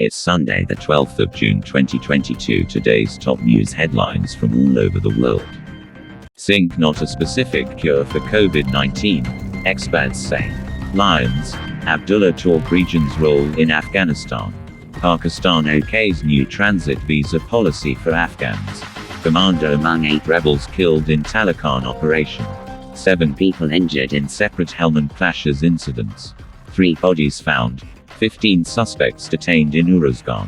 It's Sunday, the 12th of June 2022. Today's top news headlines from all over the world. Zinc not a specific cure for COVID-19, experts say. Lyons, Abdullah talk region's role in Afghanistan. Pakistan OK's new transit visa policy for Afghans. Commander among 8 rebels killed in Taloqan operation. 7 people injured in separate Helmand clashes incidents. 3 bodies found. 15 suspects detained in Uruzgan.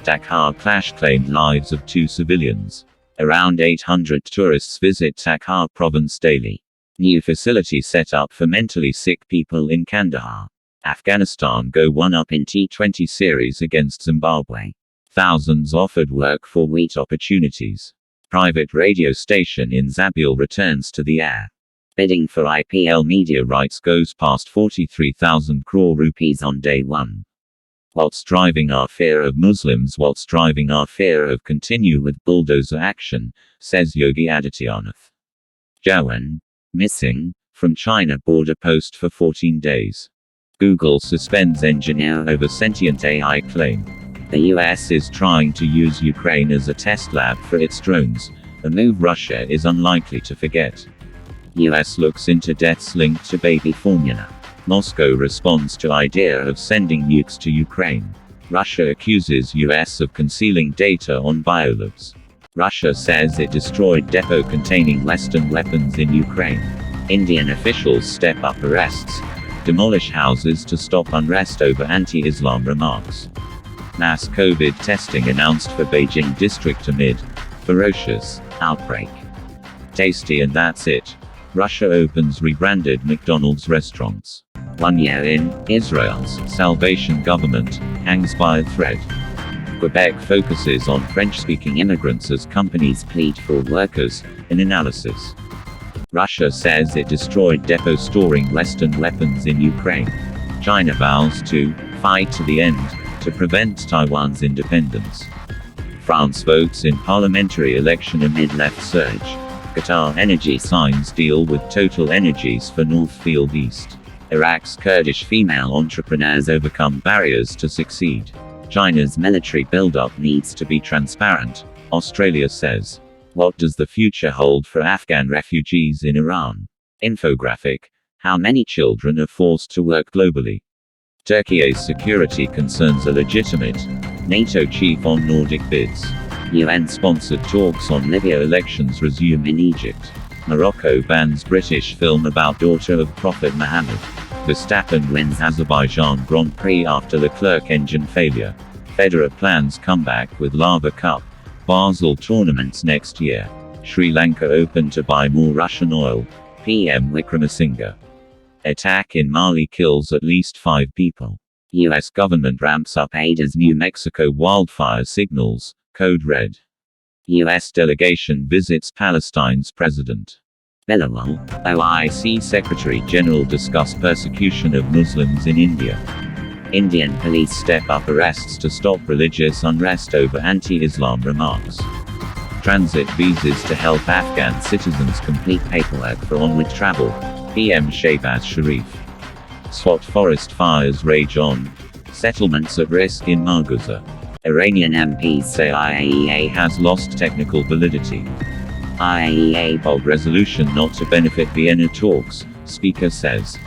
Dakar clash claimed lives of 2 civilians. Around 800 tourists visit Dakar province daily. New facility set up for mentally sick people in Kandahar. Afghanistan go 1-up in T20 series against Zimbabwe. Thousands offered work for wheat opportunities. Private radio station in Zabul returns to the air. Bidding for IPL media rights goes past 43,000 crore rupees on day 1. What's driving our fear of Muslims? What's driving our fear of continue with bulldozer action, says Yogi Adityanath. Jawan, missing, from China border post for 14 days. Google suspends engineer over sentient AI claim. The US is trying to use Ukraine as a test lab for its drones, a move Russia is unlikely to forget. US looks into deaths linked to baby formula. Moscow responds to idea of sending nukes to Ukraine. Russia accuses US of concealing data on biolabs. Russia says it destroyed depot containing Western weapons in Ukraine. Indian officials step up arrests. Demolish houses to stop unrest over anti-Islam remarks. Mass COVID testing announced for Beijing district amid ferocious outbreak. Tasty, and that's it. Russia opens rebranded McDonald's restaurants. 1 year in, Israel's Salvation government hangs by a thread. Quebec focuses on French-speaking immigrants as companies plead for workers, in analysis. Russia says it destroyed depot storing Western weapons in Ukraine. China vows to fight to the end to prevent Taiwan's independence. France votes in parliamentary election amid left surge. Qatar Energy signs deal with Total Energies for North Field East. Iraq's Kurdish female entrepreneurs overcome barriers to succeed. China's military buildup needs to be transparent, Australia says. What does the future hold for Afghan refugees in Iran? Infographic: how many children are forced to work globally? Turkey's security concerns are legitimate. NATO chief on Nordic bids. UN-sponsored talks on Libya elections resume in Egypt. Morocco bans British film about daughter of Prophet Muhammad. Verstappen wins Azerbaijan Grand Prix after Leclerc engine failure. Federer plans comeback with Lava Cup. Basel tournaments next year. Sri Lanka open to buy more Russian oil. PM Wickremesinghe. Attack in Mali kills at least 5 people. US government ramps up aid as New Mexico wildfire signals, code red. US delegation visits Palestine's president. Bilawal, OIC Secretary General discuss persecution of Muslims in India. Indian police step up arrests to stop religious unrest over anti-Islam remarks. Transit visas to help Afghan citizens complete paperwork for onward travel, PM Shehbaz Sharif. SWAT forest fires rage on. Settlements at risk in Margusa. Iranian MPs say IAEA has lost technical validity. IAEA bog resolution not to benefit Vienna talks, speaker says.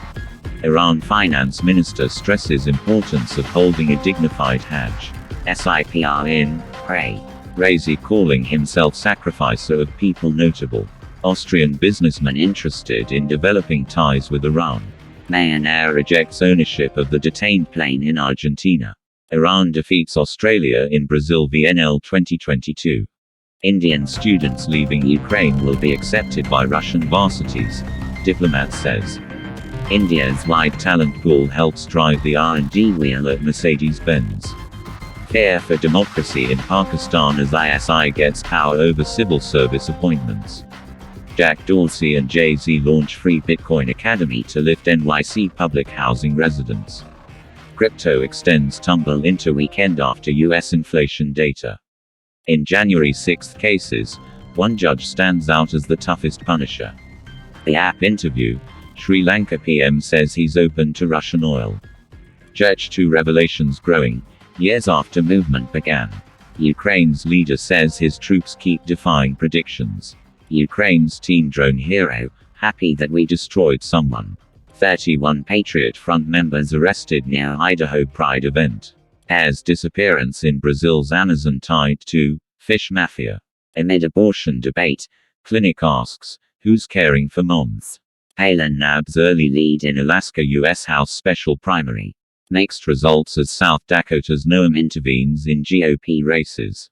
Iran finance minister stresses importance of holding a dignified Hajj. SIPR in, pray. Raisi calling himself sacrificer of people notable. Austrian businessman interested in developing ties with Iran. Ryanair rejects ownership of the detained plane in Argentina. Iran defeats Australia in Brazil VNL 2022. Indian students leaving Ukraine will be accepted by Russian varsities, diplomat says. India's wide talent pool helps drive the R&D wheel at Mercedes-Benz. Fear for democracy in Pakistan as ISI gets power over civil service appointments. Jack Dorsey and Jay-Z launch free Bitcoin Academy to lift NYC public housing residents. Crypto extends tumble into weekend after US inflation data. In January 6th cases, one judge stands out as the toughest punisher. The app interview, Sri Lanka PM says he's open to Russian oil. Church 2 revelations growing, years after movement began. Ukraine's leader says his troops keep defying predictions. Ukraine's teen drone hero, happy that we destroyed someone. 31 Patriot Front members arrested near Idaho Pride event. Pair's disappearance in Brazil's Amazon tied to fish mafia. Amid abortion debate, clinic asks, who's caring for moms? Palin nabs early lead in Alaska U.S. House special primary. Mixed results as South Dakota's Noam intervenes in GOP races.